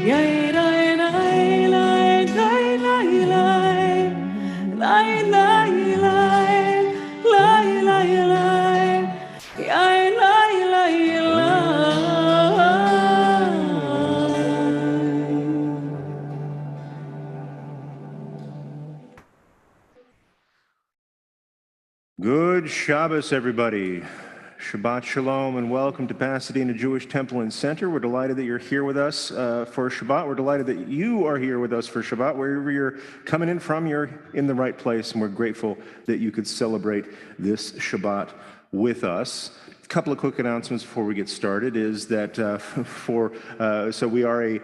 Good Shabbos, everybody. Shabbat Shalom and welcome to Pasadena Jewish Temple and Center. We're delighted that you're here with us for Shabbat. We're delighted that you are here with us for Shabbat. Wherever you're coming in from, you're in the right place, and we're grateful that you could celebrate this Shabbat with us. A couple of quick announcements before we get started is that so we are a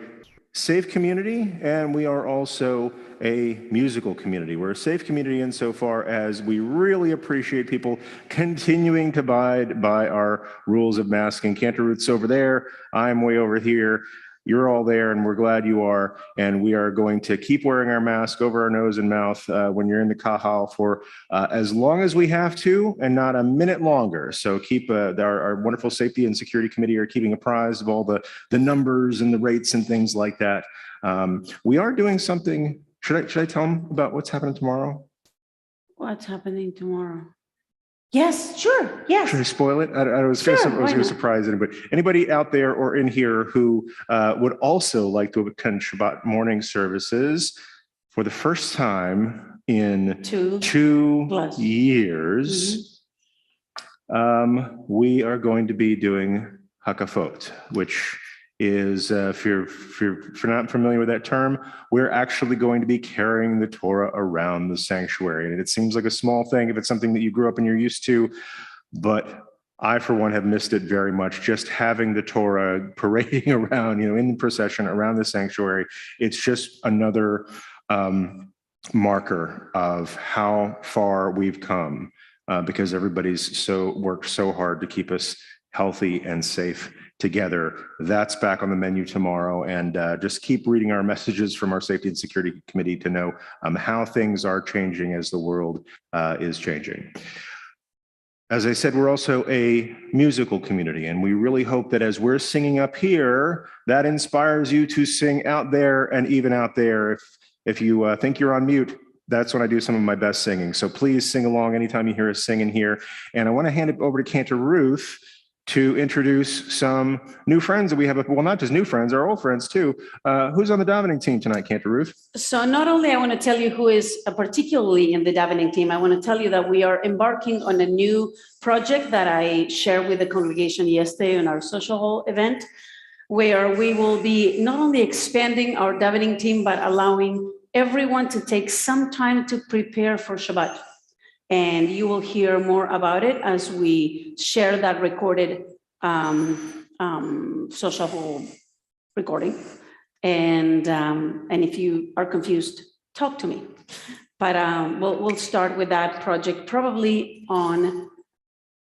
safe community, and we are also a musical community. We're a safe community insofar as we really appreciate people continuing to abide by our rules of masking. Cantor Ruth's over there, I'm way over here. You're all there, and we're glad you are. And we are going to keep wearing our mask over our nose and mouth when you're in the kahal for as long as we have to, and not a minute longer. So keep our wonderful safety and security committee are keeping apprised of all the numbers and the rates and things like that. We are doing something. Should I tell them about what's happening tomorrow? What's happening tomorrow? Yes, sure. Yes. Should I spoil it? I was going to surprise anybody. Anybody out there or in here who would also like to attend Shabbat morning services for the first time in two years, we are going to be doing Hakafot, which is, if you're not familiar with that term, we're actually going to be carrying the Torah around the sanctuary. And it seems like a small thing if it's something that you grew up and you're used to, but I, for one, have missed it very much. Just having the Torah parading around, in procession around the sanctuary, it's just another marker of how far we've come because everybody's worked so hard to keep us healthy and safe together. That's back on the menu tomorrow, and just keep reading our messages from our Safety and Security Committee to know how things are changing as the world is changing. As I said, we're also a musical community, and we really hope that as we're singing up here, that inspires you to sing out there and even out there. If you think you're on mute, that's when I do some of my best singing. So please sing along anytime you hear us singing here. And I want to hand it over to Cantor Ruth to introduce some new friends that we have. Well, not just new friends, our old friends too. Who's on the davening team tonight, Cantor Ruth? So not only I want to tell you who is particularly in the davening team, I want to tell you that we are embarking on a new project that I shared with the congregation yesterday on our social hall event, where we will be not only expanding our davening team, but allowing everyone to take some time to prepare for Shabbat. And you will hear more about it as we share that recorded social hall recording. And if you are confused, talk to me. But we'll start with that project probably on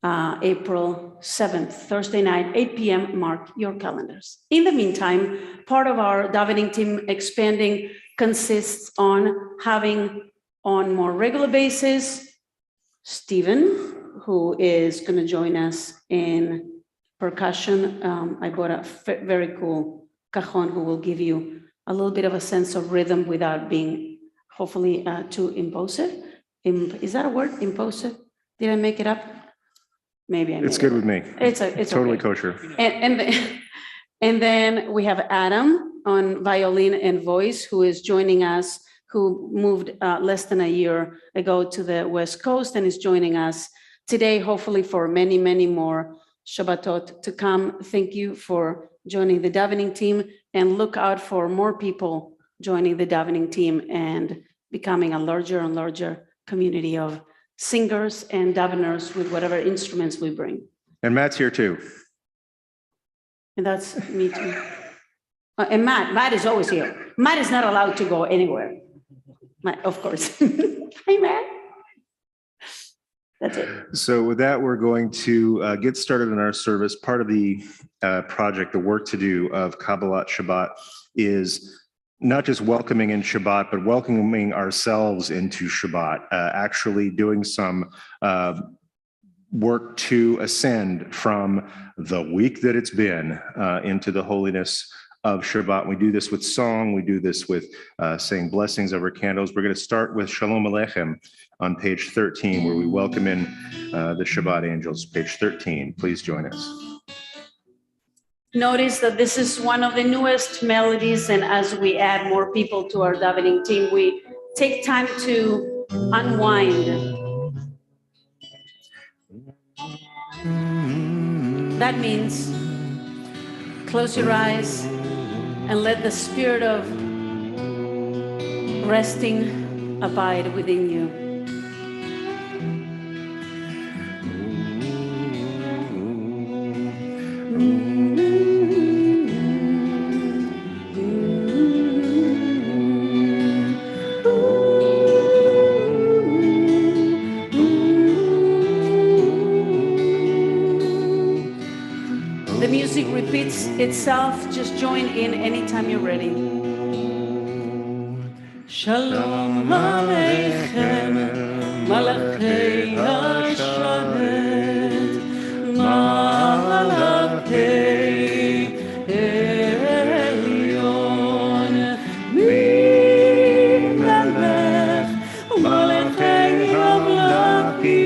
April 7th, Thursday night, 8 p.m. Mark your calendars. In the meantime, part of our davening team expanding consists on having on more regular basis Stephen, who is going to join us in percussion. I bought a very cool cajon who will give you a little bit of a sense of rhythm without being hopefully too impulsive. Is that a word? Impulsive? Did I make it up? Maybe I made it. It's good with me. It's totally okay. Kosher. And then we have Adam on violin and voice, who is joining us, who moved less than a year ago to the West Coast and is joining us today, hopefully for many, many more Shabbatot to come. Thank you for joining the davening team, and look out for more people joining the davening team and becoming a larger and larger community of singers and daveners with whatever instruments we bring. And Matt's here too. And that's me too. And Matt is always here. Matt is not allowed to go anywhere. Of course. Hi, Matt. That's it. So with that, we're going to get started in our service. Part of the project, the work to do of Kabbalat Shabbat, is not just welcoming in Shabbat, but welcoming ourselves into Shabbat, actually doing some work to ascend from the week that it's been into the holiness of Shabbat. We do this with song. We do this with saying blessings over candles. We're going to start with Shalom Aleichem on page 13, where we welcome in the Shabbat angels. Page 13, please join us. Notice that this is one of the newest melodies, and as we add more people to our davening team, we take time to unwind. That means close your eyes and let the spirit of resting abide within you. The music repeats itself. Just join in anytime you're ready. Shalom Aleichem, Malachei Hasharet, Malachei Elyon, Mimelech, Malachei Amlakim,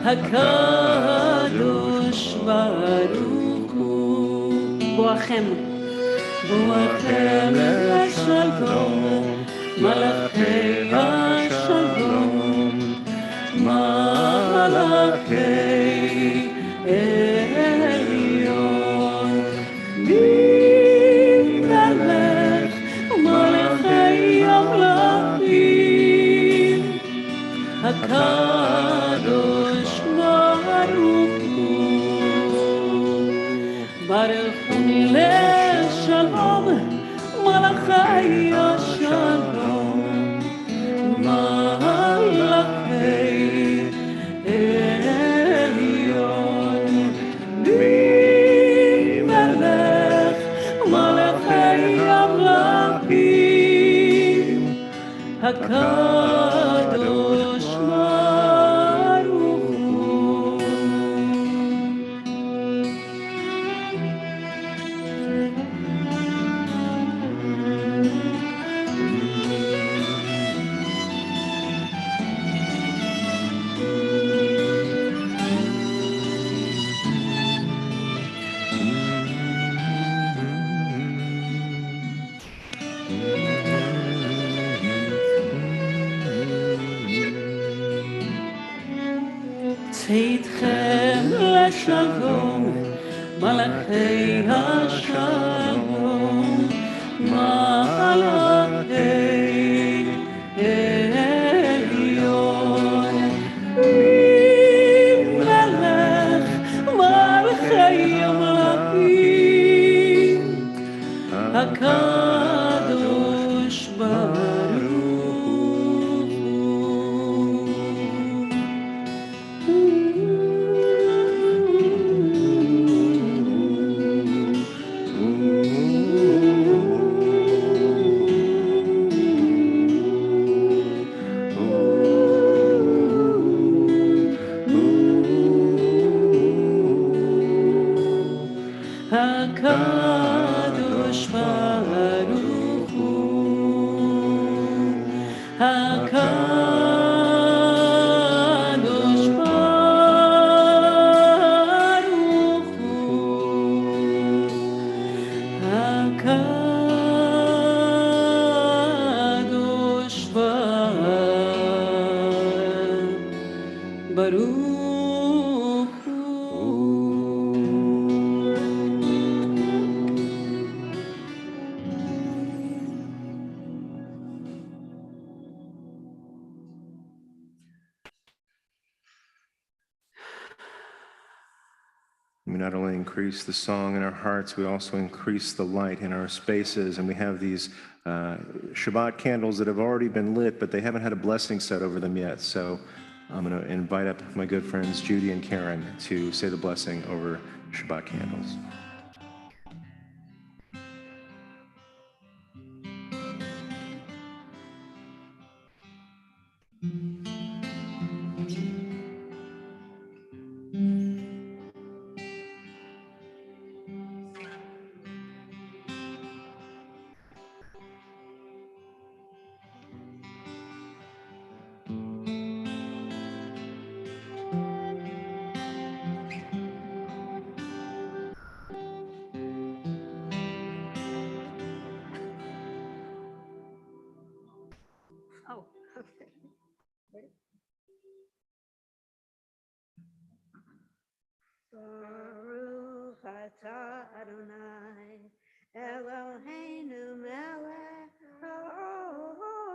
HaKadosh Baruch Hu. Boachem. Boachem Shalom, Malachei Shalom, Malachei Elyon, Mimelech, Malachei Amlakim, HaKadosh Baruch Hu. Baruch Hu Milech Shalom, Malachei Shalom, Malachei Elyon, Mimelech, Malachei Amlakim, HaKadosh Baruch Hu. Tzidchem leshalom, Malachei Hashalom, Malachei Elyon, Mimelech, Malachei Amlakim, HaKadosh Baruch HaKadosh Baruch Hu, HaKadosh Baruch Hu, HaKadosh Baruch Hu. We not only increase the song in our hearts, we also increase the light in our spaces. And we have these Shabbat candles that have already been lit, but they haven't had a blessing said over them yet. So I'm going to invite up my good friends Judy and Karen to say the blessing over Shabbat candles. Baruch atah Adonai Eloheinu melech haolam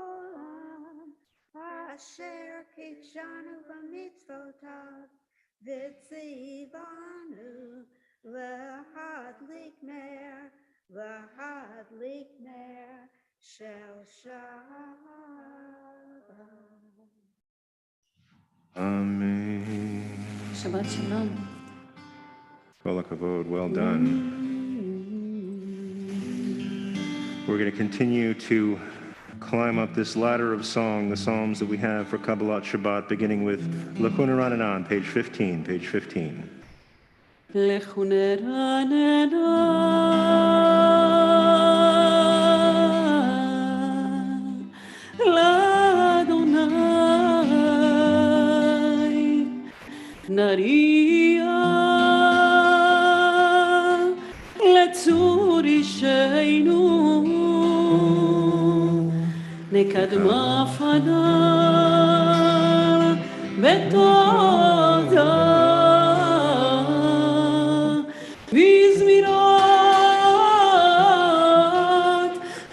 asher kitshanu b'mitzvotav v'tzivanu lahadlik ner shel Shabbat. Amen. Shabbat Shalom. Kol hakavod, well done. We're going to continue to climb up this ladder of song, the psalms that we have for Kabbalat Shabbat, beginning with Lechun Rananan, page 15, page 15. Lechun Rananan l'Adonai Nariya לצור אישנו נקדמה פניו בתודה בזמירות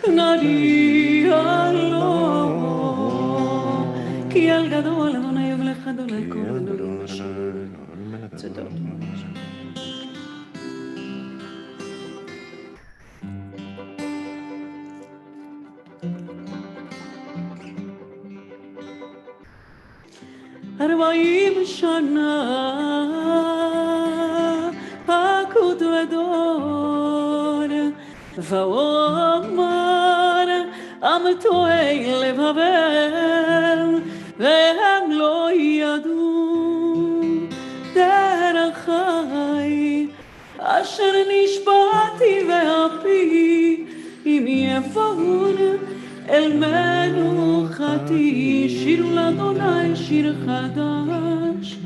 נריע לו כי על גדול אדוני ימלך אדוני כל אלוהים אשר צדוק أربعين שנה פקוד ודור ואומר עם טועי לבבל והם לא ידעו דרכי אשר נשבעתי ואפי אם יפון אל מנוחתי שירו לאדוני שיר חדש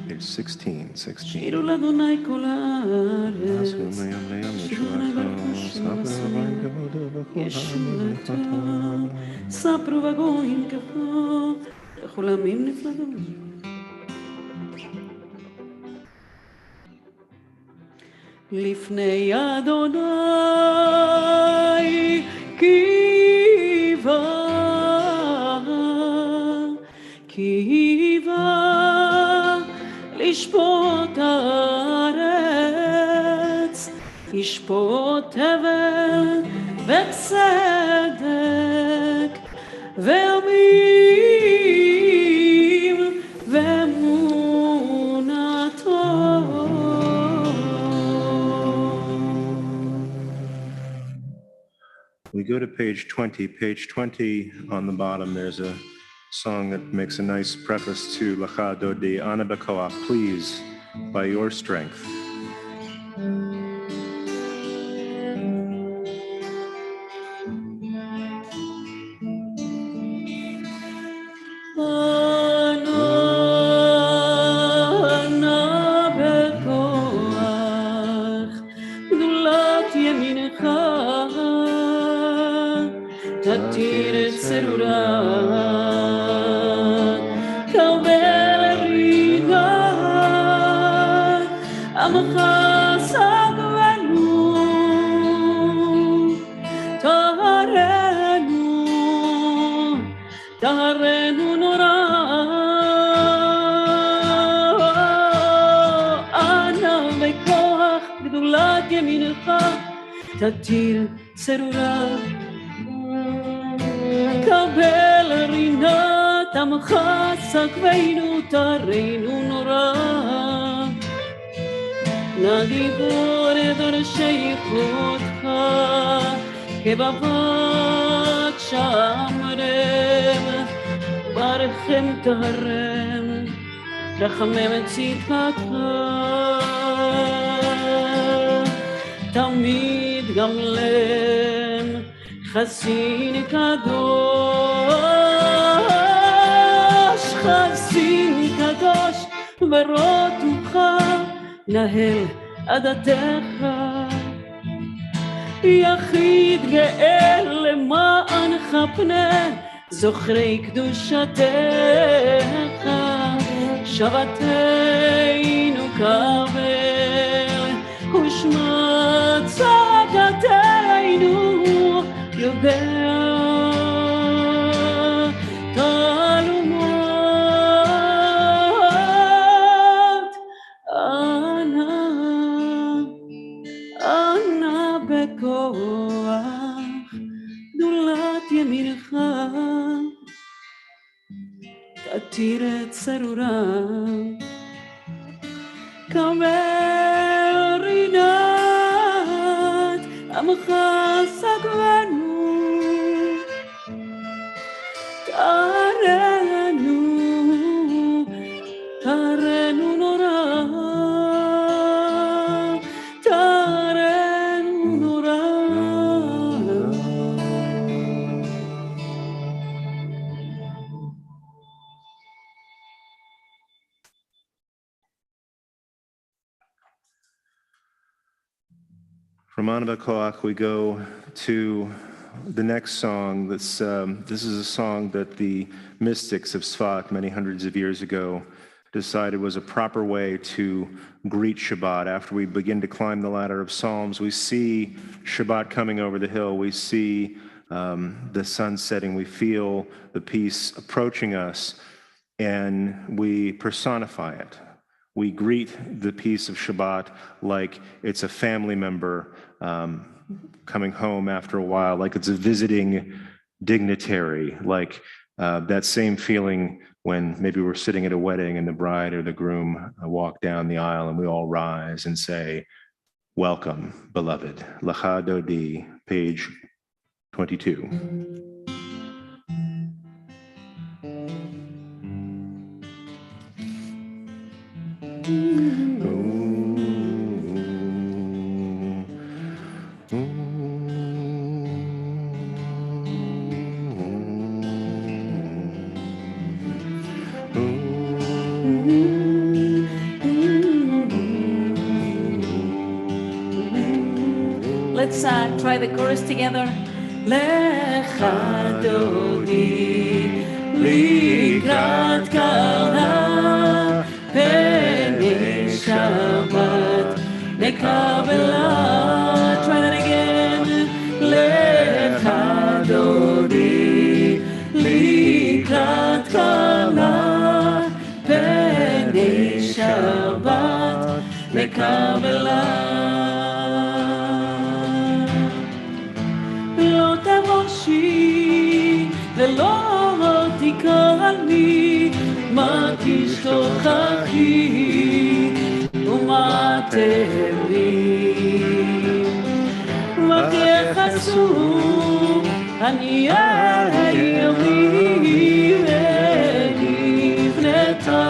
שירו לאדוני כל הארץ שירו לאדוני שם עשרים ישועתו ספרו וגויים כפו לכל עמים נפלדו לפני אדוני קיווה לשפוט הארץ ישפוט תבל וצדק ועמים ואמונתו We go to page 20. Page 20 on the bottom, there's a song that makes a nice preface to Lecha Dodi, Ana B'Koach, please, by your strength. תתיר צרורה קבל רינה עמך סגבנו טהרנו נורא אנא בכוח גדולת ימינך תתיר צרורה קבל רינת עמך סגבנו טהרנו נורא נא גיבור דורשי חודך כבבת שמרם ברכם טהרם רחמם את צדקתך תמיד גמלם חסין קדוש ורוטוך נהל עדתך יחיד גאה למענך פנה זוכרי קדושתך, שבתנו קבל, ושמע צעקתנו יודע תעלומות. אנא בכוח גדולת ימינך, תתיר את צרורם, קבל רינת עמך סגבנו, תארנו נורא, תארנו נורא. From Anaba Koach, we go to the next song. This is a song that the mystics of Sfat many hundreds of years ago decided was a proper way to greet Shabbat. After we begin to climb the ladder of Psalms, we see Shabbat coming over the hill. We see the sun setting. We feel the peace approaching us, and we personify it. We greet the peace of Shabbat like it's a family member coming home after a while, like it's a visiting dignitary, like that same feeling when maybe we're sitting at a wedding and the bride or the groom walk down the aisle and we all rise and say, "Welcome, beloved." Lacha Dodi, page 22. Let's try the chorus together. Lecha dodi likrat kala penei Shabbat nekabela. Try that again. Lecha dodi likrat kala penei Shabbat nekabela. ולא תקרני, מה תשכחי ומה תהרי, מה תייחסו אני העירי ונבנתה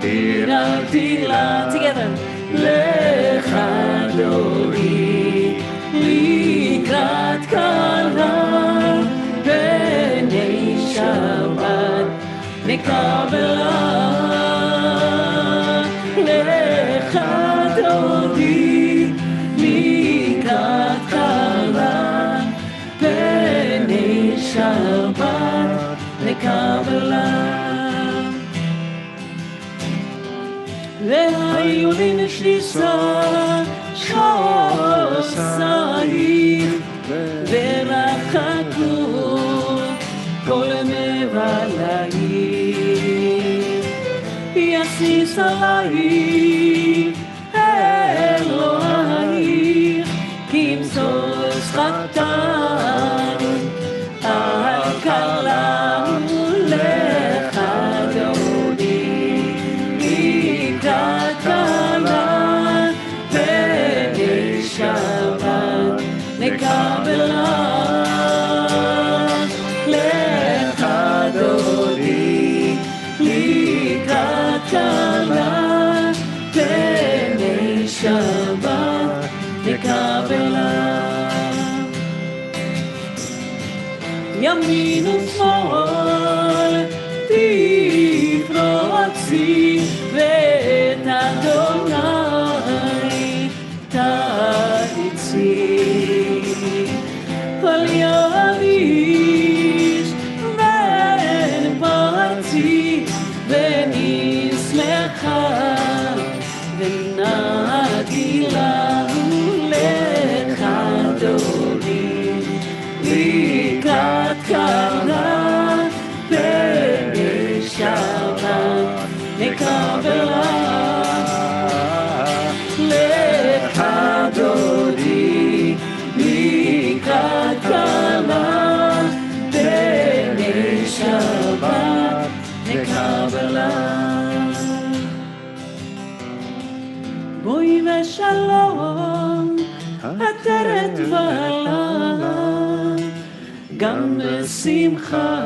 עירתי לה. Together. לך דורי לקראת קלה בני שבת נקבלה. לך דודי לקראת קלה בני שבת נקבלה. והיו לי נשניסה שעושרים ורחקו כל מבלעים. יסיס עלי אלוהי כמסוס חתן על כלה לך דודי לקראת כלה בני שבת נקבלה. לך דודי לקראת כלה בני שבת נקבלה. ימין ושמאל תפרוצי ואת אדוני תריצי. כל ימים לקבלה. בואי ושלום, עטרת ועלה, גם בשמחה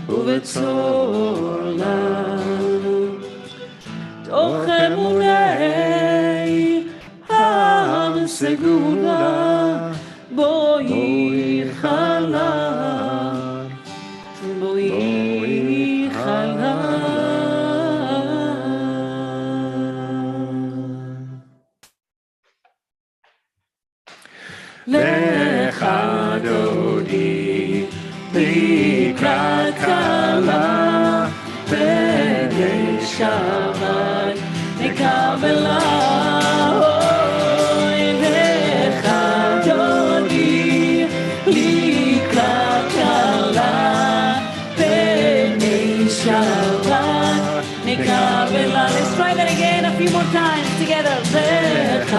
ובצורלה. תוך אמוני העם סגולה, בואי חלה, בואי חלה. לך דודי לקראת כלה, בני שבת נקבלה. אוי לך דודי לקראת כלה, בני שבת נקבלה. Let's try that again a few more times together. לך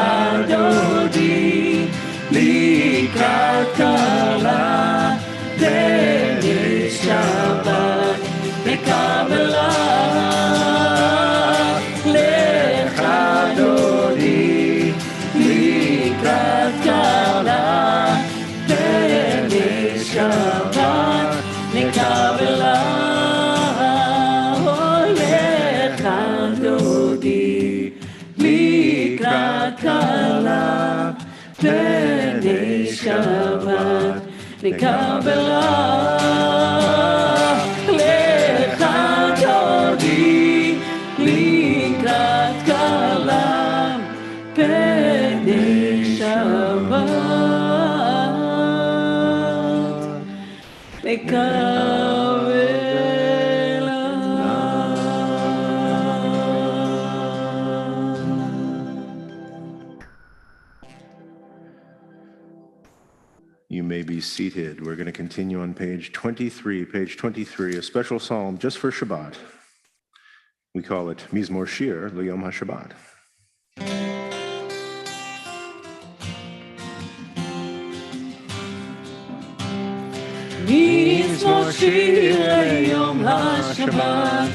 דודי לקראת כלה, בני שבת נקבלה. לך דודי לקראת כלה, בני שבת נקבלה. לך דודי לקראת כלה, בני שבת נקבלה. לך דודי לקראת כלה, בני שבת נקבלה. You may be seated. We're going to continue on page 23, a special psalm just for Shabbat. We call it Mizmor Shir L'Yom HaShabbat. מזמור שיר ליום השבת,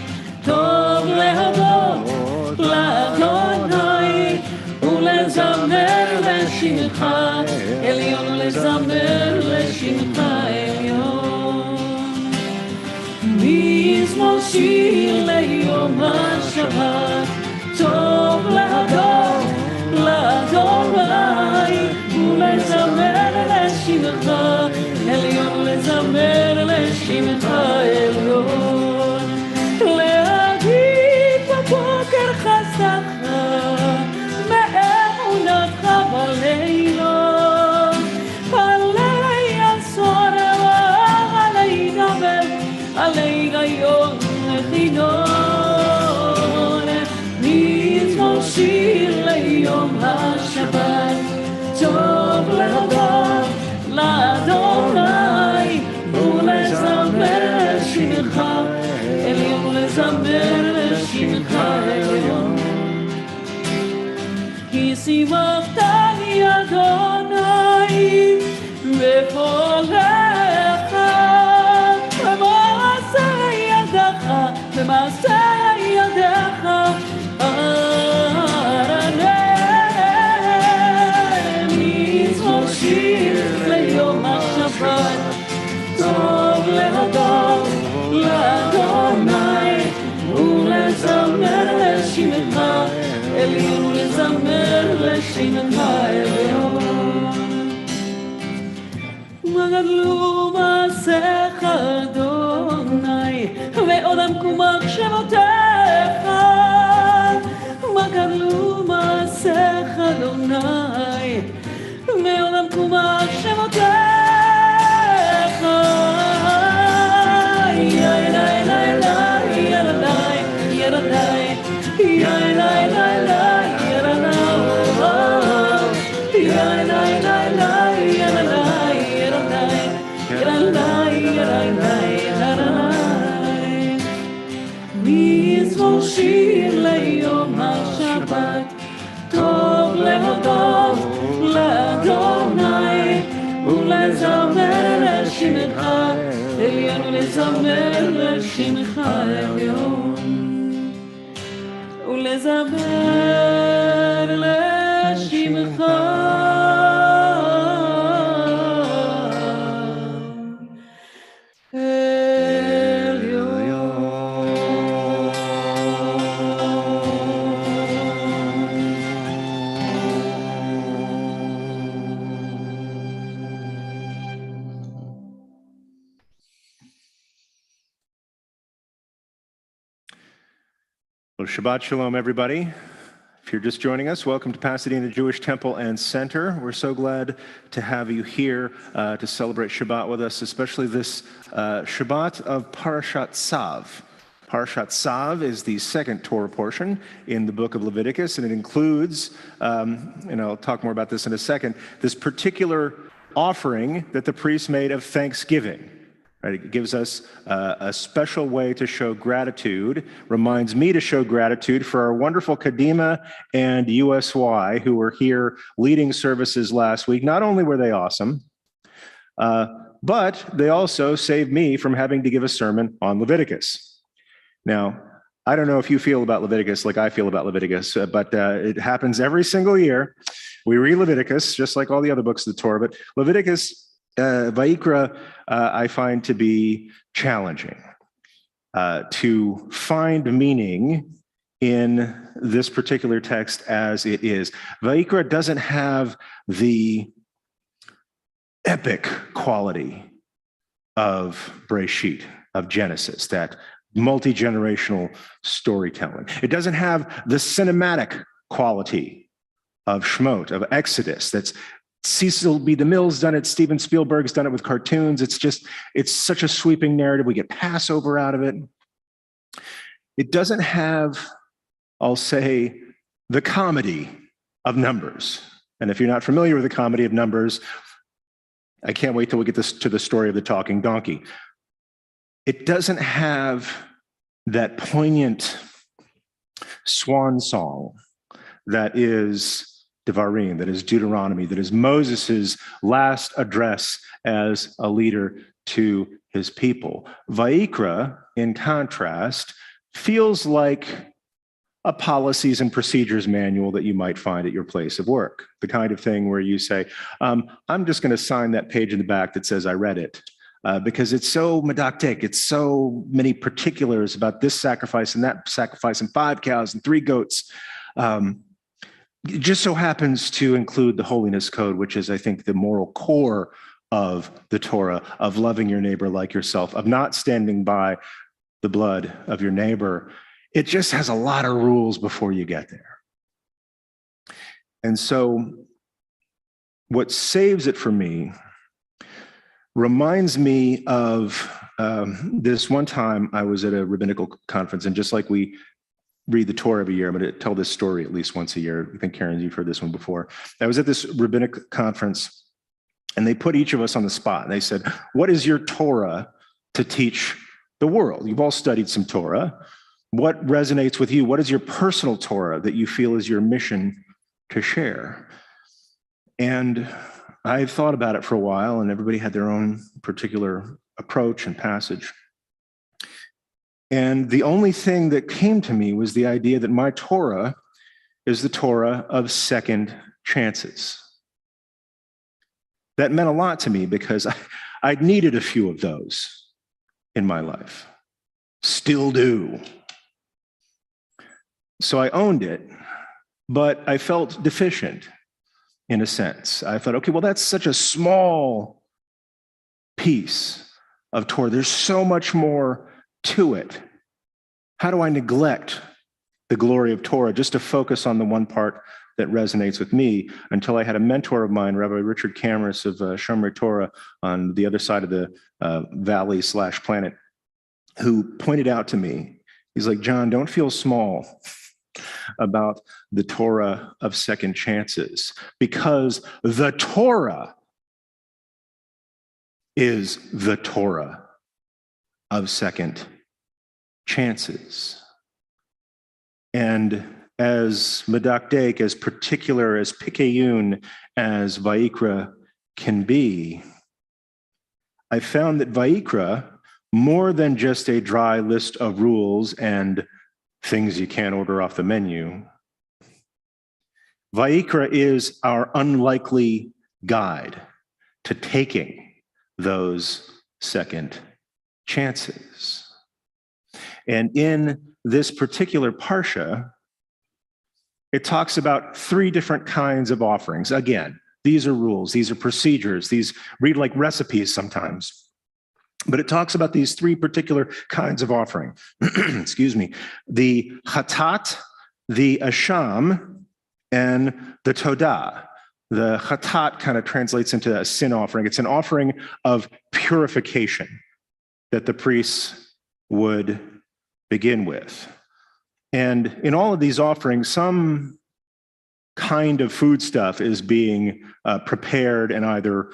טוב להודות לאדוני ולזמר לשמך עליון, לזמר לשמך עליון. מזמור שיר ליום השבת, טוב להודות לאדוני ולזמר לשמך עליון, לזמר לשמך עליון. להגיד בבוקר חסדך, מאמונתך בלילות, עלי עשור ועלי דבר, עלי יום וחינון. מזמור שיר ליום השבת, טוב להודות לאדוני ולזמר לשמך עליון, לזמר לשמך עליון. כי שימחתני אדוני בפועלך, במעשה ידך, במעשה ידך ארנה. מזמור שיר ליום השבת, טוב להודות לאדוני ולזמר לשמך עליון, לזמר לשמך עליון. מה גדלו מעשיך אדוני, ועוד עמקו מחשבותיך. מה גדלו מעשיך אדוני, ועוד עמקו מחשבותיך. מזמור שיר ליום השבת, טוב להודות לאדוני ולזמר לשמך עליון. העליון ולזמר לשמך העליון ולזמר לשמך Well, Shabbat Shalom, everybody. If you're just joining us, welcome to Pasadena Jewish Temple and Center. We're so glad to have you here to celebrate Shabbat with us, especially this Shabbat of Parashat Tzav. Parashat Tzav is the second Torah portion in the book of Leviticus, and it includes, and I'll talk more about this in a second, this particular offering that the priests made of thanksgiving. Right? It gives us a special way to show gratitude, reminds me to show gratitude for our wonderful Kadima and USY who were here leading services last week. Not only were they awesome, but they also saved me from having to give a sermon on Leviticus. Now, I don't know if you feel about Leviticus like I feel about Leviticus, but it happens every single year. We read Leviticus, just like all the other books of the Torah, but Leviticus, Vayikra, I find to be challenging to find meaning in this particular text as it is. Vayikra doesn't have the epic quality of Bereshit, of Genesis, that multi-generational storytelling. It doesn't have the cinematic quality of Shemot, of Exodus, that's Cecil B. DeMille's done it. Steven Spielberg's done it with cartoons. It's such a sweeping narrative. We get Passover out of it. It doesn't have, I'll say, the comedy of Numbers. And if you're not familiar with the comedy of Numbers, I can't wait till we get to the story of the talking donkey. It doesn't have that poignant swan song that is Devarim, that is Deuteronomy, that is Moses's last address as a leader to his people. Vayikra, in contrast, feels like a policies and procedures manual that you might find at your place of work. The kind of thing where you say, I'm just going to sign that page in the back that says I read it. Because it's so medactic, it's so many particulars about this sacrifice and that sacrifice and 5 cows and 3 goats. It just so happens to include the holiness code, which is, I think, the moral core of the Torah, of loving your neighbor like yourself, of not standing by the blood of your neighbor. It just has a lot of rules before you get there. And so what saves it for me reminds me of this one time I was at a rabbinical conference, and just like we read the Torah every year, I'm going to tell this story at least once a year. I think, Karen, you've heard this one before. I was at this rabbinic conference, and they put each of us on the spot. And they said, what is your Torah to teach the world? You've all studied some Torah. What resonates with you? What is your personal Torah that you feel is your mission to share? And I thought about it for a while, and everybody had their own particular approach and passage. And the only thing that came to me was the idea that my Torah is the Torah of second chances. That meant a lot to me because I'd needed a few of those in my life. Still do. So I owned it, but I felt deficient in a sense. I thought, okay, well, that's such a small piece of Torah. There's so much more to it. How do I neglect the glory of Torah just to focus on the one part that resonates with me? Until I had a mentor of mine, Rabbi Richard Cameras of Shomrei Torah on the other side of the valley/planet, who pointed out to me, he's like, John, don't feel small about the Torah of second chances, because the Torah is the Torah of second chances. And as medactic, as particular, as pikayun as Vayikra can be, I found that Vayikra more than just a dry list of rules and things you can't order off the menu. Vayikra is our unlikely guide to taking those second chances. And in this particular parsha, it talks about three different kinds of offerings. Again, these are rules, these are procedures, these read like recipes sometimes. But it talks about these three particular kinds of offering. Excuse me. The chatat, the asham, and the todah. The chatat kind of translates into a sin offering. It's an offering of purification that the priests would begin with. And in all of these offerings, some kind of foodstuff is being prepared and either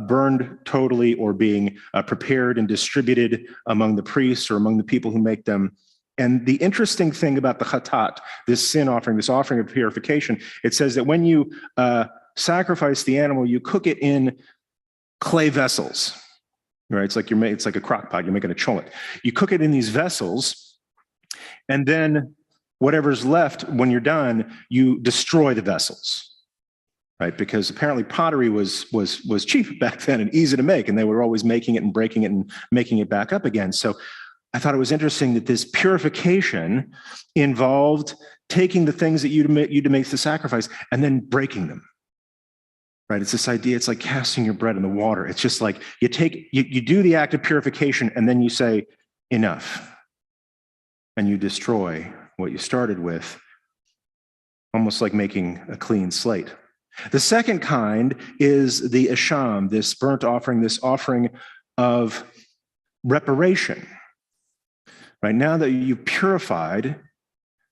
burned totally or being prepared and distributed among the priests or among the people who make them. And the interesting thing about the chatat, this sin offering, this offering of purification, it says that when you sacrifice the animal, you cook it in clay vessels, right? It's like it's like a crock pot, you're making a cholet. You cook it in these vessels, and then whatever's left when you're done, you destroy the vessels, right? Because apparently pottery was cheap back then and easy to make, and they were always making it and breaking it and making it back up again. So I thought it was interesting that this purification involved taking the things that you to make the sacrifice and then breaking them, right? It's this idea, it's like casting your bread in the water. It's just like you do the act of purification and then you say, enough, and you destroy what you started with, almost like making a clean slate. The second kind is the asham, this burnt offering, this offering of reparation. Right now that you've purified,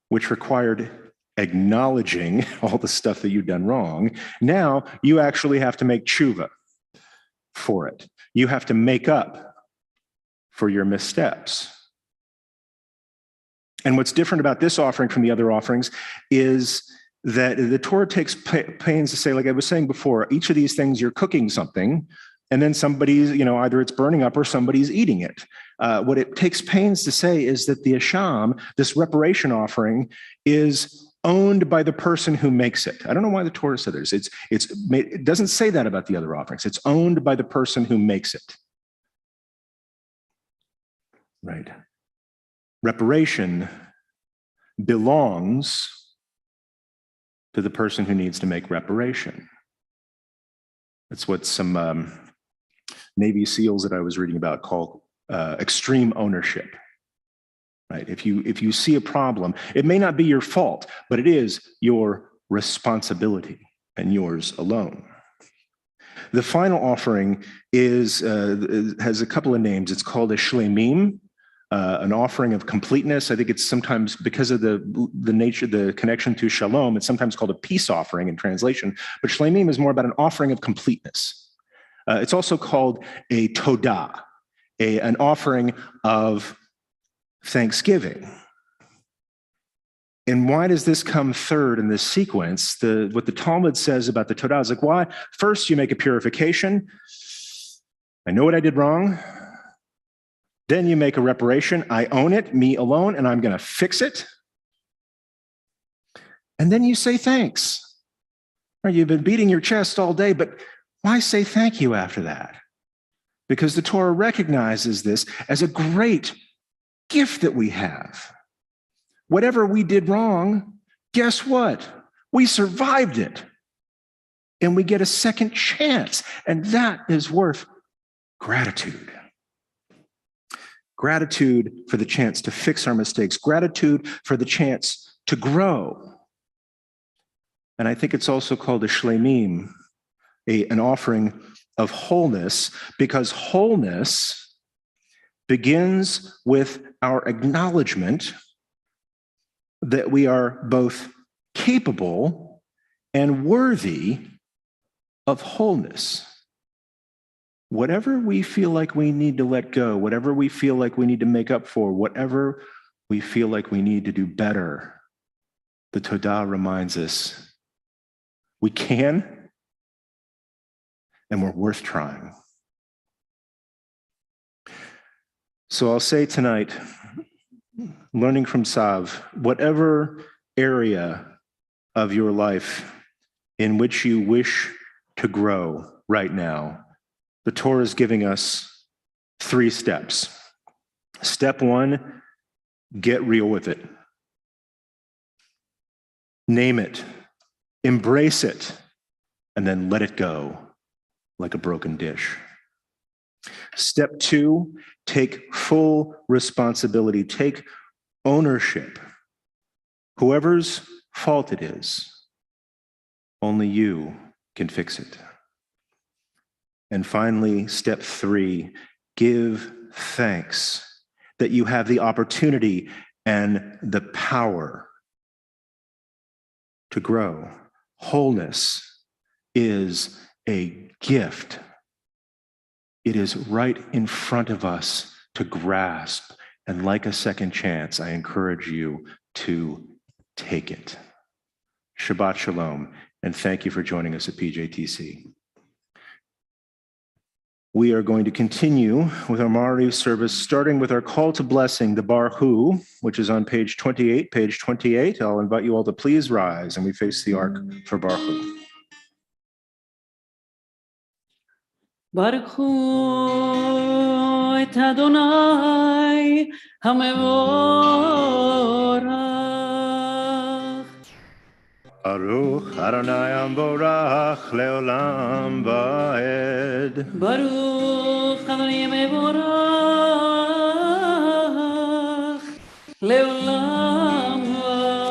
which required acknowledging all the stuff that you've done wrong, now you actually have to make tshuva for it. You have to make up for your missteps. And what's different about this offering from the other offerings is that the Torah takes pains to say, like I was saying before, each of these things you're cooking something, and then somebody's, either it's burning up or somebody's eating it. What it takes pains to say is that the asham, this reparation offering, is owned by the person who makes it. I don't know why the Torah said this. It doesn't say that about the other offerings. It's owned by the person who makes it. Right. Reparation belongs to the person who needs to make reparation. That's what some Navy SEALs that I was reading about call extreme ownership. Right? If you see a problem, it may not be your fault, but it is your responsibility and yours alone. The final offering has a couple of names. It's called a shlemim, an offering of completeness. I think it's sometimes, because of the nature, the connection to shalom, it's sometimes called a peace offering in translation. But shlemim is more about an offering of completeness. It's also called a todah, an offering of thanksgiving. And why does this come third in this sequence? What the Talmud says about the todah is like, why? First, you make a purification. I know what I did wrong. Then you make a reparation. I own it, me alone, and I'm going to fix it. And then you say thanks. You've been beating your chest all day, but why say thank you after that? Because the Torah recognizes this as a great gift that we have. Whatever we did wrong, guess what? We survived it. And we get a second chance. And that is worth gratitude. Gratitude for the chance to fix our mistakes. Gratitude for the chance to grow. And I think it's also called a shlemim, an offering of wholeness, because wholeness begins with our acknowledgement that we are both capable and worthy of wholeness. Whatever we feel like we need to let go, whatever we feel like we need to make up for, whatever we feel like we need to do better, the Todah reminds us we can, and we're worth trying. So I'll say tonight, learning from Sav, whatever area of your life in which you wish to grow right now, the Torah is giving us 3 steps. Step 1, get real with it. Name it, embrace it, and then let it go like a broken dish. Step 2, take full responsibility, take ownership. Whoever's fault it is, only you can fix it. And finally, step 3, give thanks that you have the opportunity and the power to grow. Wholeness is a gift. It is right in front of us to grasp. And like a second chance, I encourage you to take it. Shabbat Shalom, and thank you for joining us at PJTC. We are going to continue with our Ma'ariv service, starting with our call to blessing, the Bar Hu, which is on page 28. Page 28, I'll invite you all to please rise, and we face the ark for Bar Hu. ברכו את אדוני המבורך. Baruch Adonai Amborach Leolam Vaed. ברוך אדוני המבורך לעולם ועד.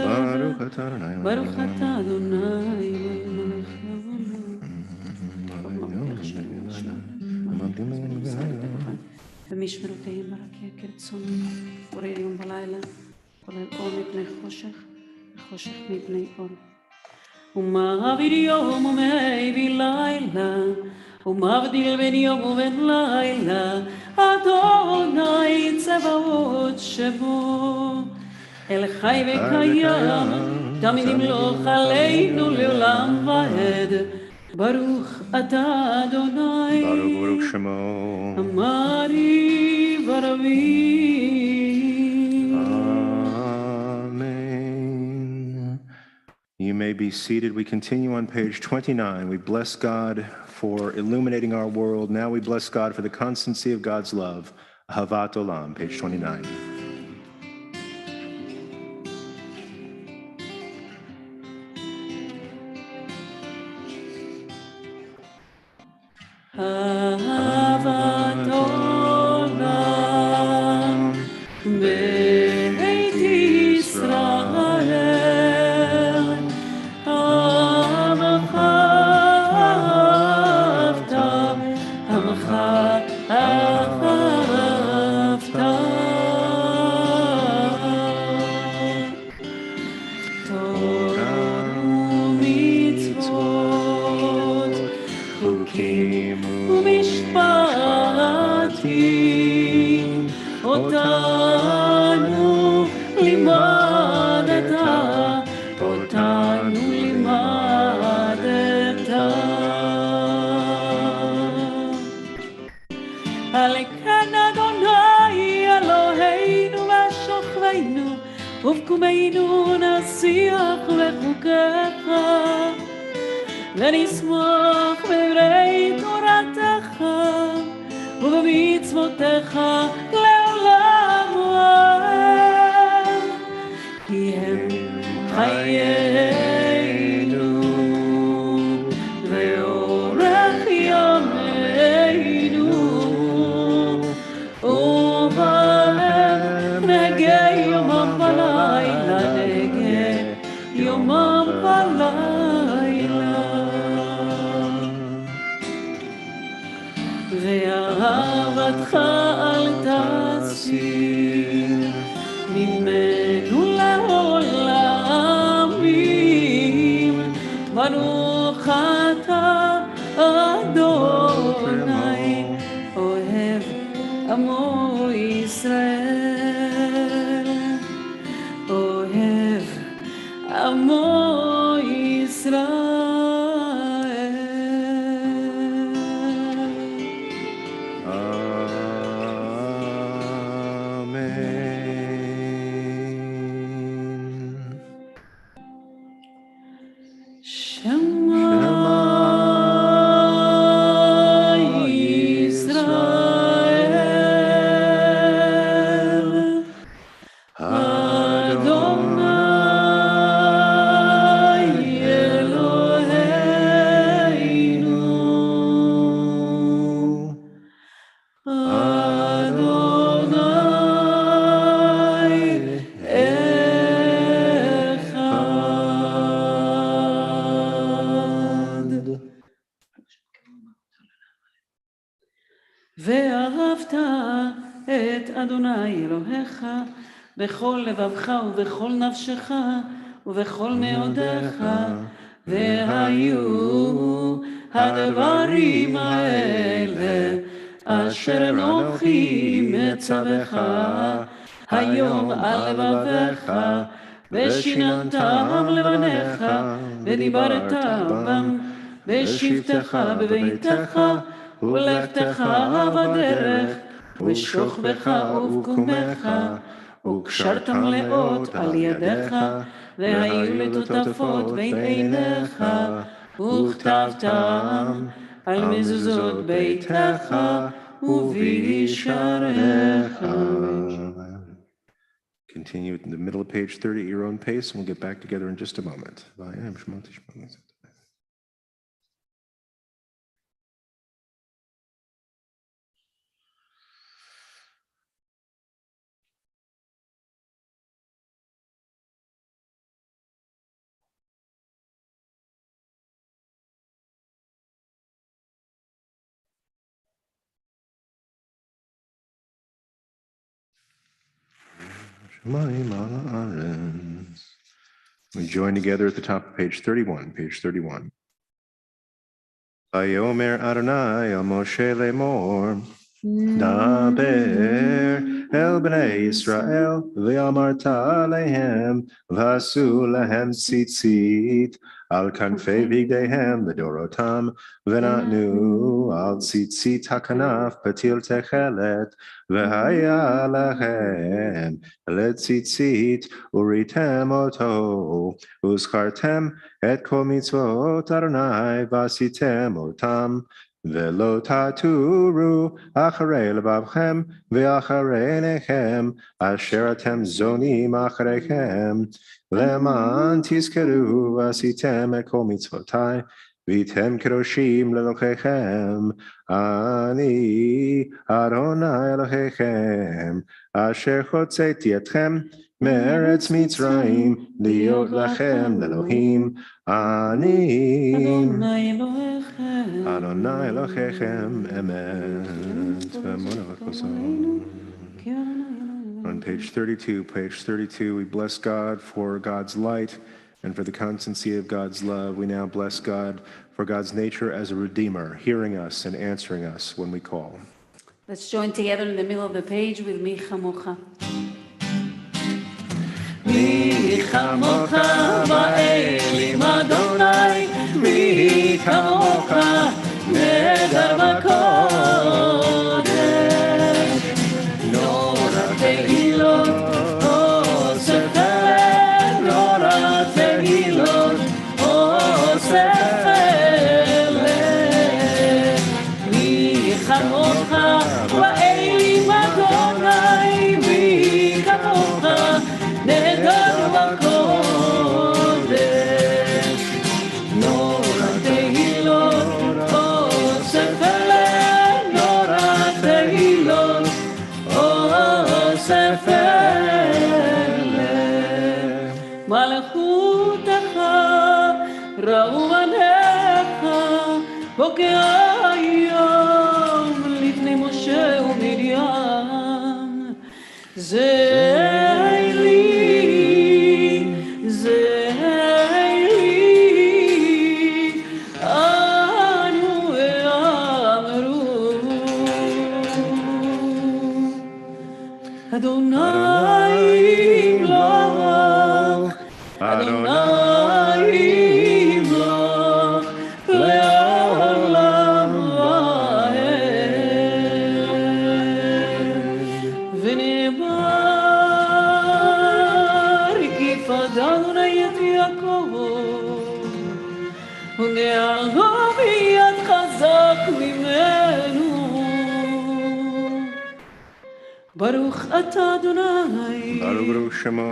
Baruch atah Adonai. ברוך אתה אדוני מלך העולם. ומשמרותיהם ברקיע כרצון, בורא יום ולילה, כולל אור מפני חושך, וחושך מפני אור. ומעביר יום ומעביר לילה, ומבדיל בין יום ובין לילה, אדוני צבאות שמו. אל חי וקיים, תמיד ימלוך עלינו לעולם ועד. ברוך אתה אדוני, Baruch Shemo. אמרי ורבי. Amen. You may be seated. We continue on page 29. We bless God for illuminating our world. Now we bless God for the constancy of God's love. Ahavat Olam, page 29. אהבת עולם בית ישראל, עמך אהבת, עמך אהבת. תורה ומצוות, חוקים ומשפטים, אותנו לימדת, אותנו לימדת. על כן אדוני אלוהינו ושוכבנו, ובקומנו נשיח בחוקיך, ונשמח בדברי תורתך ובמצוותיך לעולם ועד. כי הם חיינו ואורך ימינו, ובהם נגי יומם ולילה, נגי יומם ולילה. ואהבתך אל תסיר ממנו לעולמים. ברוך אתה אדוני אוהב עמו ישראל, אוהב עמו ישראל. ואהבת את אדוני אלוהיך בכל לבבך ובכל נפשך ובכל מאודיך, והיו הדברים האלה אשר אנוכי מצווך היום על לבביך, ושיננתם לבניך, ודיברת בם בשבתך בביתך, ולכתך בדרך, בשוכבך ובקומך, וקשרתם לאות על ידיך, והיו לטוטפות בין עיניך, וכתבתם על מזוזות ביתך ובישעריך. Continue in the middle of page 30 at your own pace, and we'll get back together in just a moment. We join together at the top of page 31, page 31. Vayomer Adonai el Moshe lemor, Daber el bnei Yisrael, v'amarta lehem, v'asu lehem tzitzit, al kanfei bigdehem v'dorotam, v'natnu al tzitzit hakanaf patil techelet, v'haya lehem letzitzit, uritem oto, uzchartem et kol mitzvot Adonai, v'asitem otam, Velo taturu acharei lebavchem ve'acharei nechem asher atem zonim acharechem leman tizkeru asitem et kol mitzvotai v'item kedoshim lelochechem ani Adonai Elohechem asher chotzeti etchem me'eretz Mitzrayim liot lachem lelohim ani Adonai Elohechem emet. On page 32, we bless God for God's light and for the constancy of God's love. We now bless God for God's nature as a redeemer, hearing us and answering us when we call. Let's join together in the middle of the page with Mi Chamocha. Mi chamocha ba'elim Adonai, mi chamocha neder b'kodesh, nora tehilot osef eleh, nora tehilot osef eleh. Mi chamocha ba'elim Adonai, mi chamocha neder b'kodesh, nora tehilot osef eleh, nora tehilot osef eleh. מלכותך ראו בניך בוקע היום לפני משה ומרים. זה Adonai Imlach, Adonai Imlach, le'olam va'ed. V'nebar kifad Adonai et Yaakov, u'ne'argo biyad chazak mimenu. Baruch atah Adonai, Baruch Shemo,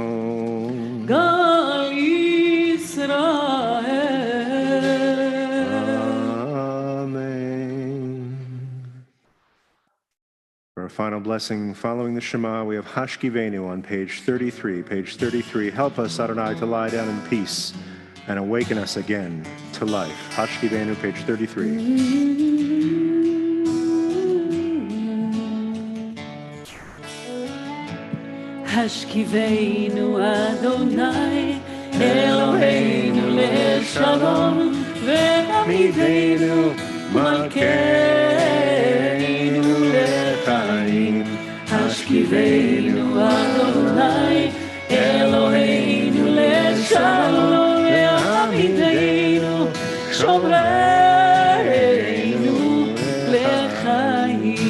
Gal Yisrael. Amen. For our final blessing, following the Shema, we have Hashkivenu on page 33. Page 33, help us, Adonai, to lie down in peace and awaken us again to life. Hashkivenu, page 33. השכיבנו אדוני אלוהינו לשלום ועמידנו מלכנו לחיים. השכיבנו אדוני אלוהינו לשלום ועמידנו שומרנו לחיים.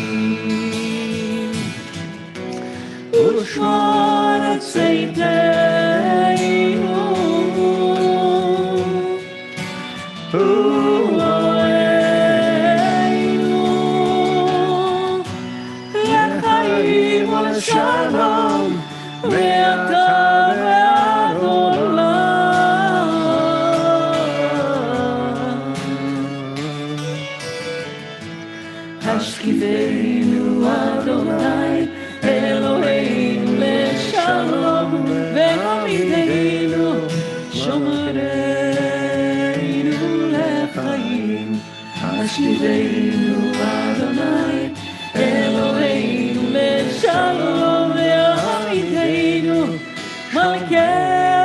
ושמור את צאתנו ואוהבנו לחיים ולשלום ואתה ועד עולם. השכיבנו אדוני אלוהינו לשלום ועמידנו שומרנו לחיים. השכיבנו אדוני אלוהינו לשלום ועמידנו מלכנו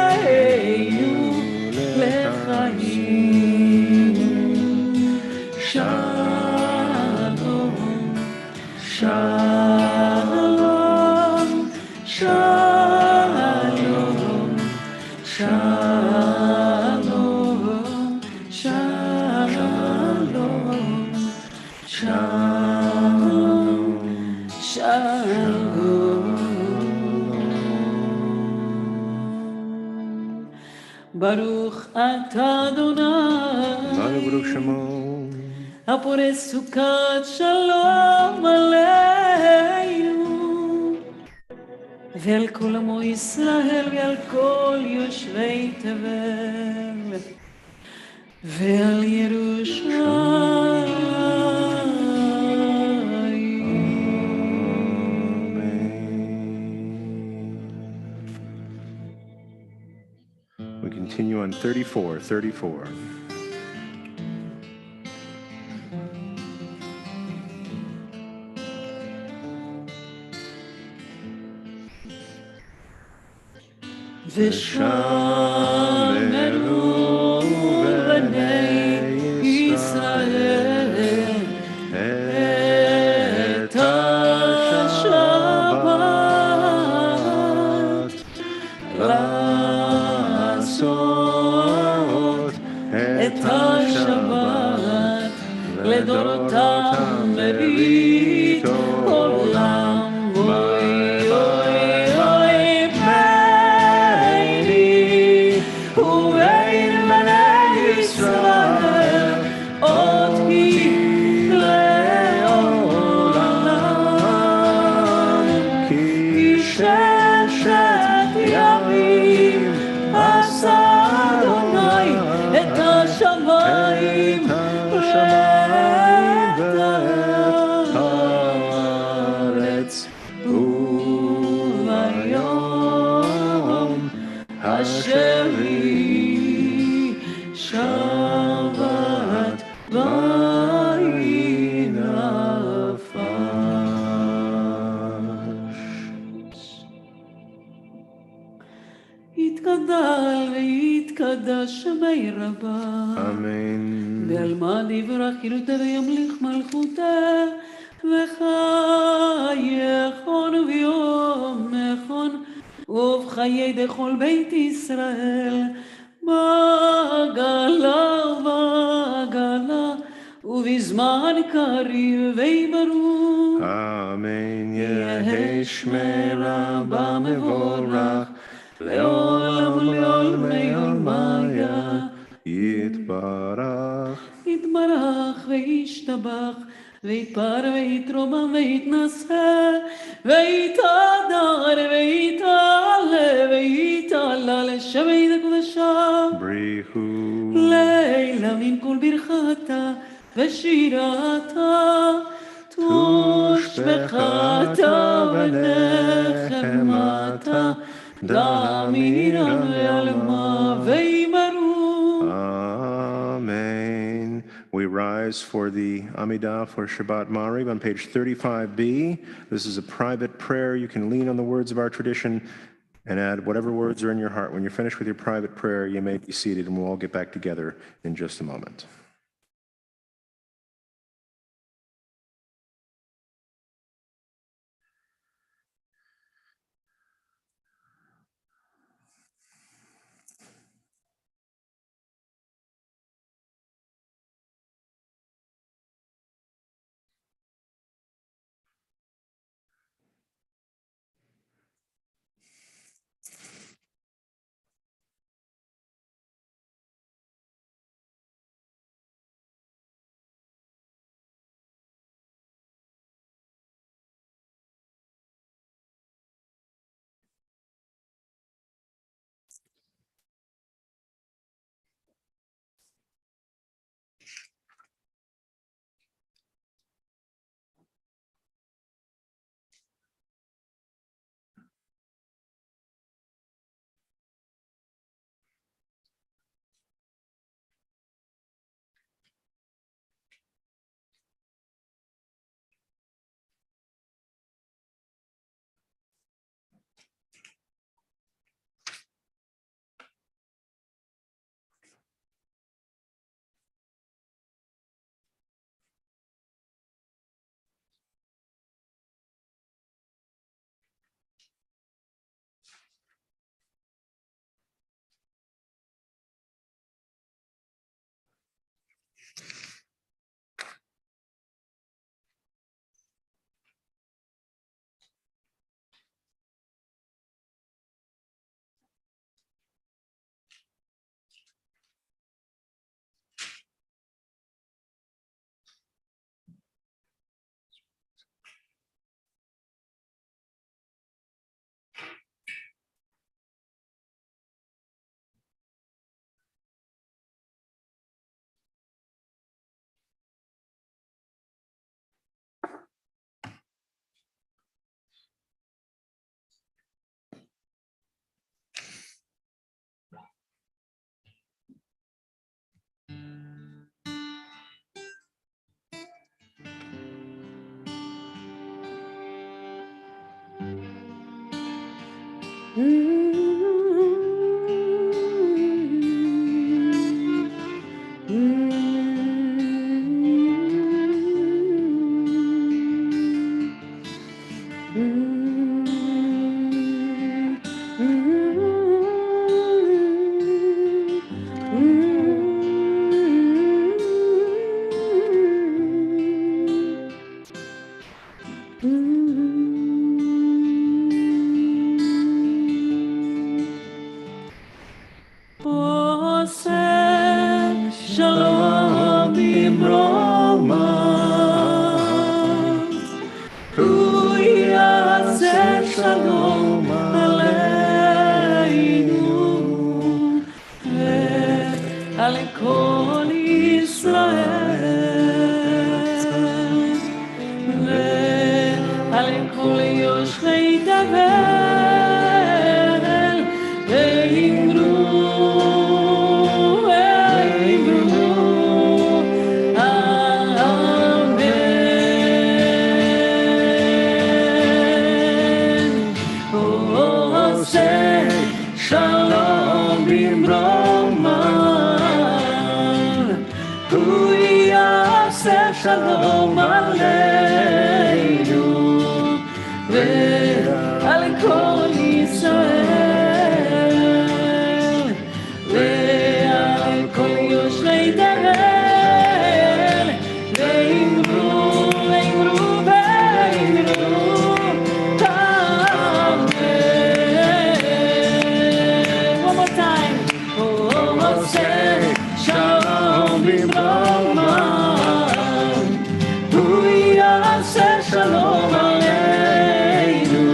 לחיים. שלום שלום שלום שלום שלום שלום שלום. ברוך אתה אדוני Baruch Shemo. הפורס סוכת שלום עלינו ועל כל עמו ישראל ועל כל יושבי תבל ועל ירושלים. We continue on 34. ושמרו בני ישראל את השבת לעשות את השבת לדורותם ברית עולם. יתגדל ויתקדש שמי רבה. Amen. בעלמא דברה חילותא וימליך מלכותא וחייכון ויומכון ובחיי דכל בית ישראל בעגלה ובעגלה ובזמן קריב ויברוך. Amen. יהי שמי רבה מבורך לעולם ולעולמי עולמיה. יתברך יתברך וישתבח ויתפאר ויתרומם ויתנשא ויתהדר ויתעלה ויתעלה לשמי הקדושה. בריחו לילה מן כל ברכתה ושירתה תושבחתה ונחמתה דמירן ועלמה וימרו. Amen. We rise for the Amidah for Shabbat Mariv on page 35b. This is a private prayer. You can lean on the words of our tradition and add whatever words are in your heart. When you're finished with your private prayer, you may be seated, and we'll all get back together in just a moment. Shalom Aleinu ועל כל ישראל ועל כל יושבי תבל ואמרו ואמרו amen. One more time. Oh, say shalom b'broma. Shalom Aleinu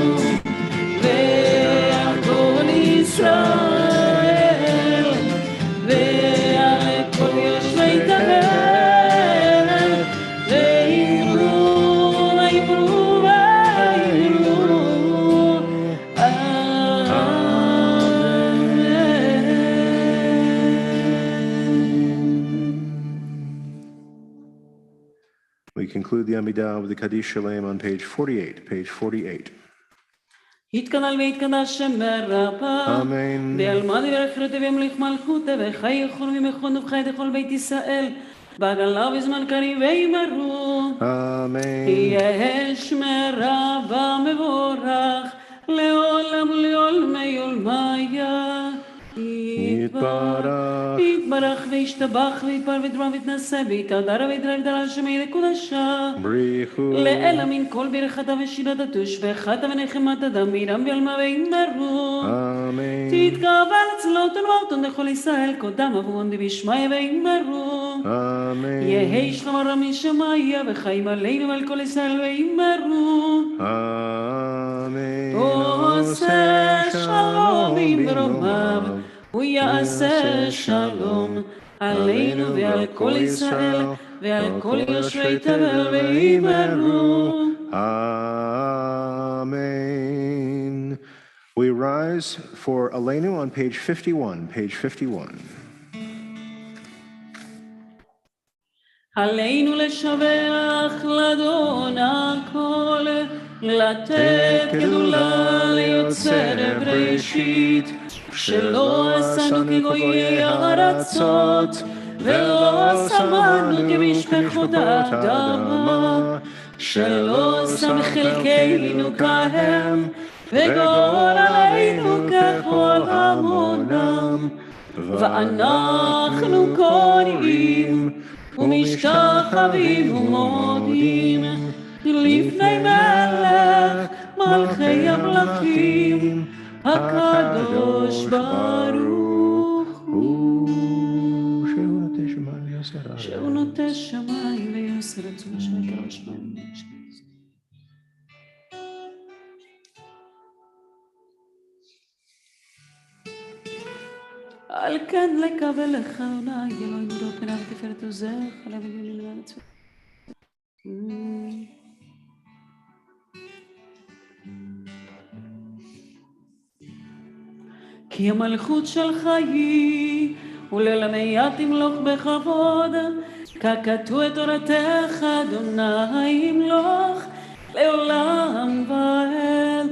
We conclude the Amidah with the Kaddish Shalem on page 48. Page 48. יתקדל ויתקדש שם ברבה, אמן. בעלמא דברך חירותי וימליך מלכותי, וחי יכול ממכון ובחי לכל בית ישראל, בעגלה בזמן קריב וימרו. אמן. יש מרבה מבורך, לעולם ולעולמי עולמיה. יתברך. יתברך וישתבח ויתפאר ויתרום ויתנשא ויתהדר ויתהדר שמי לקודשה. בריחו. לאלה מן כל ברכתה ושירתה תושבחתה ונחמתה דמירם ועלמה וימרו. אמן. תתקבל אצלות ולמותון לכל ישראל קודם אבון דבשמיא וימרו. אמן. יהי שלום הרם משמיא וחיים עלינו ועל כל ישראל וימרו. אמן. עושה שלום במרומיו ויעשה שלום עלינו ועל כל ישראל ועל כל יושבי תבל וימרו. Amen. We rise for Aleinu on page 51. Page 51. עלינו לשבח לאדון הכל, לתת גדולה ליוצר בראשית, שלא עשנו כגויי הארצות, ולא שמנו כמשפחות האדמה, שלא שם חלקנו כהם, וגורל עלינו ככל המונם, ואנחנו קוראים ומשתחווים ומודים לפני מלך מלכי המלכים הקדוש ברוך הוא, שהוא נוטה שמיים ויוסר עצמו שקר ושמיים. על כן לקבל לך עונה, אלוהים דוד פניו ותפארת עוזך, עליו ימים לארץ. כי המלכות שלך היא, וללמיה תמלוך בכבוד, ככתוב את תורתך, אדוני ימלוך, לעולם ועד,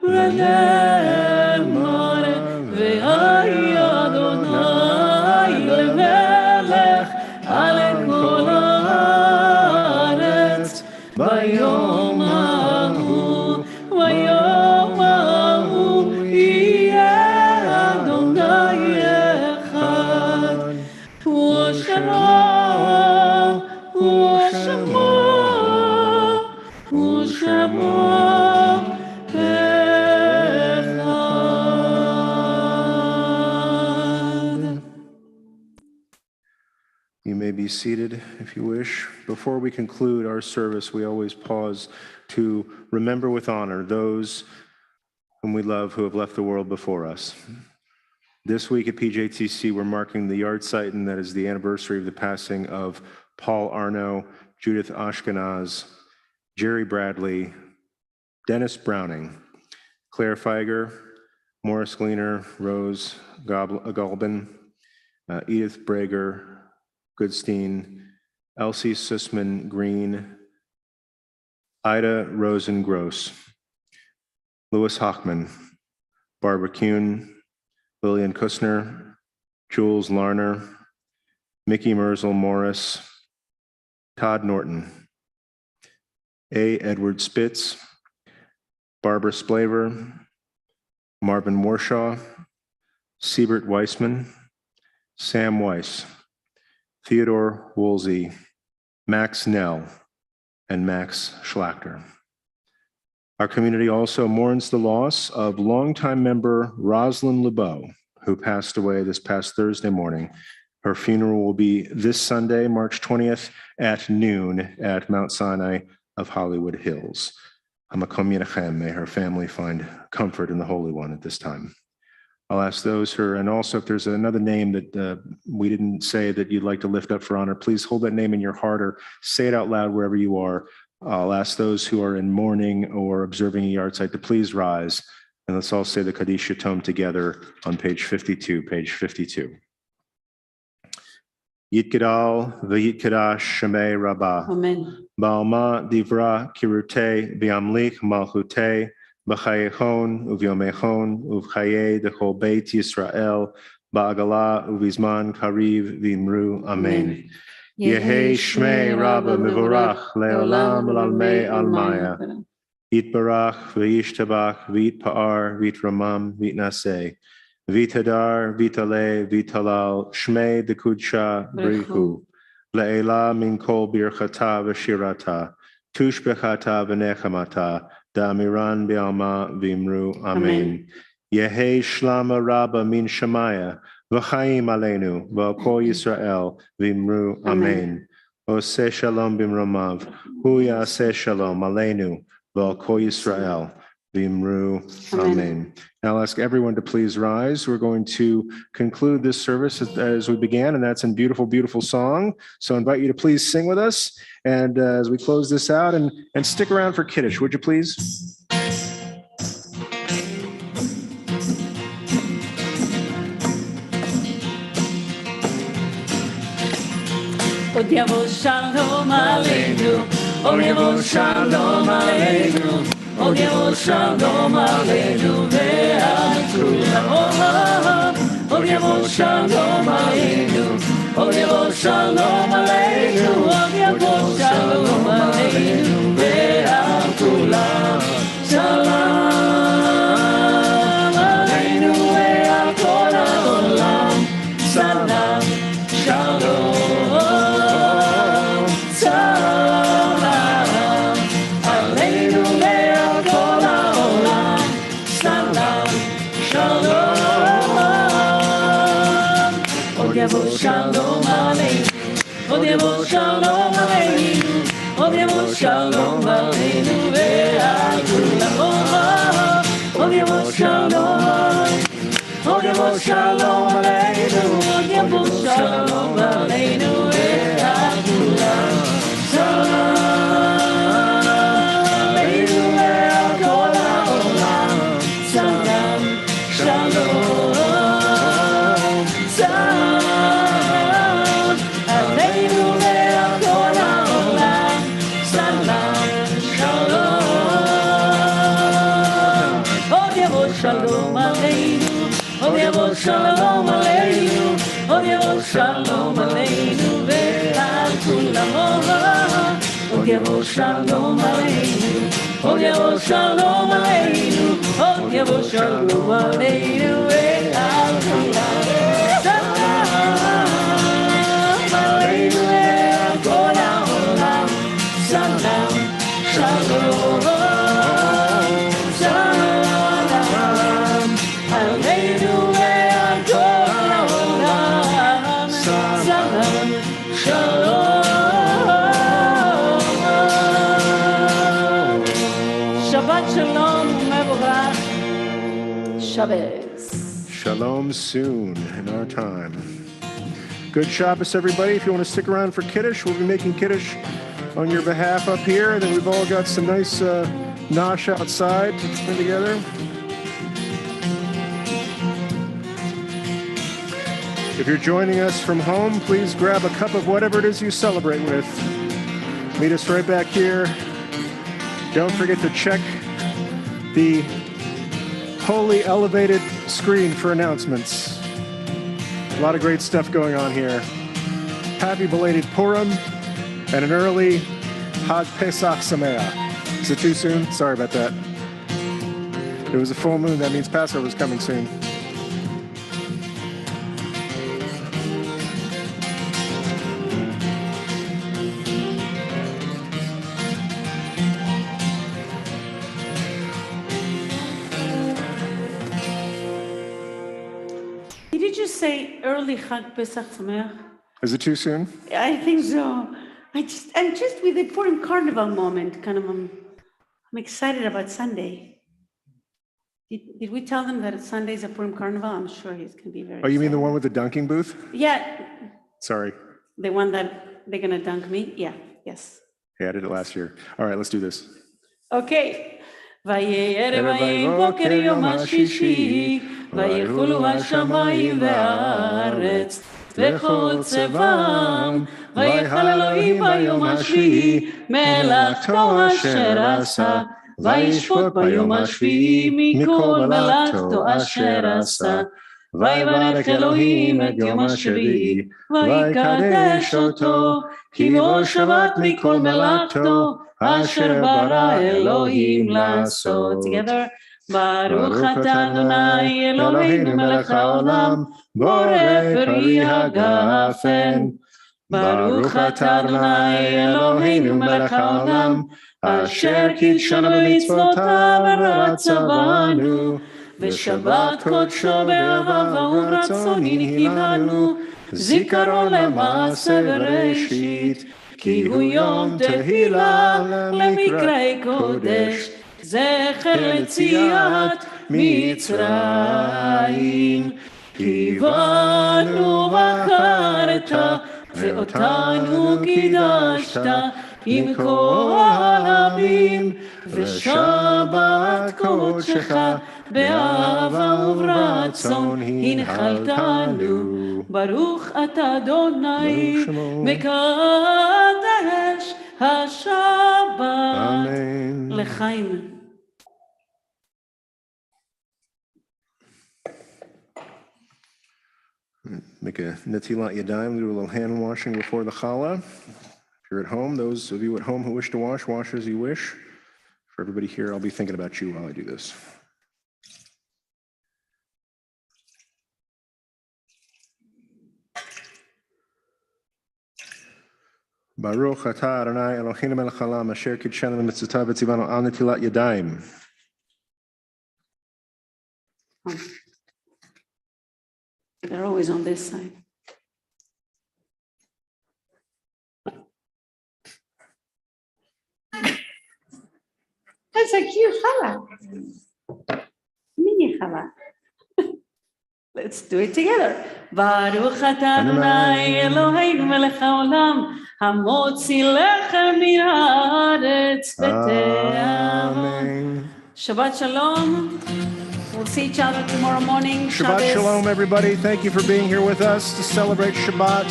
ונאמר, והי אדוני למלך על כל הארץ, ביום ההוא, ביום ההוא, יהיה אדוני אחד, ושמו, ושמו, ושמו, You may be seated if you wish. Before we conclude our service, we always pause to remember with honor those whom we love who have left the world before us. This week at PJTC, we're marking the yahrzeit, and that is the anniversary of the passing of Paul Arno, Judith Ashkenaz, Jerry Bradley, Dennis Browning, Claire Feiger, Morris Gleaner, Rose Galbin, Edith Brager, Goodstein, Elsie Sussman Green, Ida Rosengross, Louis Hochman, Barbara Kuhn, Lillian Kussner, Jules Larner, Mickey Merzel Morris, Todd Norton, A. Edward Spitz, Barbara Splaver, Marvin Warshaw, Siebert Weissman, Sam Weiss, Theodore Woolsey, Max Nell, and Max Schlachter. Our community also mourns the loss of longtime member Rosalind LeBeau, who passed away this past Thursday morning. Her funeral will be this Sunday, March 20th at noon at Mount Sinai of Hollywood Hills. Hamakom Yinachem, may her family find comfort in the Holy One at this time. I'll ask those who are, and also if there's another name that we didn't say that you'd like to lift up for honor, please hold that name in your heart or say it out loud wherever you are. I'll ask those who are in mourning or observing a yahrzeit to please rise, and let's all say the Kaddish Yatom together on page 52, page 52. Yitgadal v'yitgadash shemei Rabbah. Amen. Ba'alma divra kirute bi'amlik malchute b'chayechon uvyomechon uvchaye dechol beit Yisrael ba'agala uvizman kariv v'imru. Amen. Yehi shmei Rabba mivorach leolam l'almei almaya. Yitbarach v'yishtabach v'yitpa'ar v'yitramam v'yitnaseh. Vitadar, Vitale, Vitalal, Shmei Dekudsha, Brihu, Le'ela min kol birchata v'shirata, Tush bechata v'nechamata, Damiran bi'alma v'imru, Amen. Yehi shlama rabba min shamaya, V'chaim aleinu, V'al Yisrael, v'imru, Amen. Oseh shalom bimromav, Hu yaseh shalom aleinu, V'al Yisrael, v'imru, Amen. Now I'll ask everyone to please rise. We're going to conclude this service as we began, and that's in beautiful, beautiful song. So I invite you to please sing with us. And as we close this out, and stick around for Kiddush, would you please? Od yavo shalom aleinu, od yavo shalom aleinu, od yavo shalom aleinu ve'al kulam. Od yavo shalom aleinu, od yavo shalom aleinu, od yavo shalom aleinu ve'al kulam. Salam aleinu ve'al kol ha'olam. Salam, shalom. Shalom aleinu, od yavo shalom aleinu, od yavo shalom aleinu ve'al kulam. Od yavo shalom, od yavo shalom aleinu, od yavo shalom aleinu ve'al kulam. Salam aleinu ve'al kol ha'olam. Salam, shalom. Shalom aleinu, od yavo shalom aleinu, od yavo shalom aleinu ve'al kulam. Od yavo shalom aleinu, od yavo shalom aleinu, od yavo shalom aleinu ve'al kulam. Salam aleinu ve'al kol ha'olam. Salam, shalom. Shabbos. Shalom soon in our time. Good Shabbos, everybody. If you want to stick around for Kiddush, we'll be making Kiddush on your behalf up here. And then we've all got some nice nosh outside to put together. If you're joining us from home, please grab a cup of whatever it is you celebrate with. Meet us right back here. Don't forget to check the holy elevated screen for announcements. A lot of great stuff going on here. Happy belated Purim and an early Hag Pesach Sameach. Is it too soon? Sorry about that. It was a full moon. That means Passover is coming soon. Did you say early Chag Pesach Sameach? Is it too soon? I think so. I'm just with the Purim Carnival moment, kind of, I'm excited about Sunday. Did we tell them that Sunday's a Purim Carnival? I'm sure he's going to be very Oh, you mean the excited. one with the dunking booth? Yeah, Sorry. the one that they're going to dunk me? Yeah, yes. Yeah, I did it last year. All right, let's do this. Okay. ויהי ערב ויהי בוקר יום השישי, ויחולו השמיים והארץ, וכל צבאם, ויחל אלוהים ביום השביעי, מלאכתו אשר עשה, וישפוט ביום השביעי מכל מלאכתו אשר עשה. ויברך אלוהים את יום השביעי, ויקדש אותו, כי בו שבת מכל מלאכתו, אשר ברא אלוהים לעשות. Together. ברוך אתה אדוני אלוהינו מלך העולם, בורא פרי הגפן. ברוך אתה אדוני אלוהינו מלך העולם, אשר קידשנו במצוותיו ורצה בנו, ושבת קודשו באהבה וברצון הנהיגנו, זיכרון למעשה וראשית, כי הוא יום תהילה למקראי קודש, זכר ליציאת מצרים. כי בנו בחרת ואותנו קידשת עם כל העמים, ושבת קודשך באהבה וברצון הנחלתנו. ברוך אתה אדוני מקדש השבת. Amen. לחיים. Make a netilat yadayim, do a little hand washing before the challah. If you're at home, those of you at home who wish to wash, wash as you wish. For everybody here, I'll be thinking about you while I do this. Baruch atah Adonai Eloheinu melech haolam asher kidshanu b'mitzvotav v'tzivanu al netilat yadayim. They're always on this side. That's a cute challah. Mini challah. Let's do it together. Baruch atah Adonai Eloheinu melech haolam, hamotzi lechem min haaretz v'te'ava. Amen. Shabbat shalom. We'll see each other tomorrow morning. Shabbat Shabbos. shalom, everybody. Thank you for being here with us to celebrate Shabbat.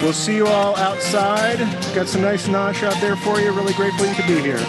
We'll see you all outside. Got some nice nosh out there for you. Really grateful you could be here.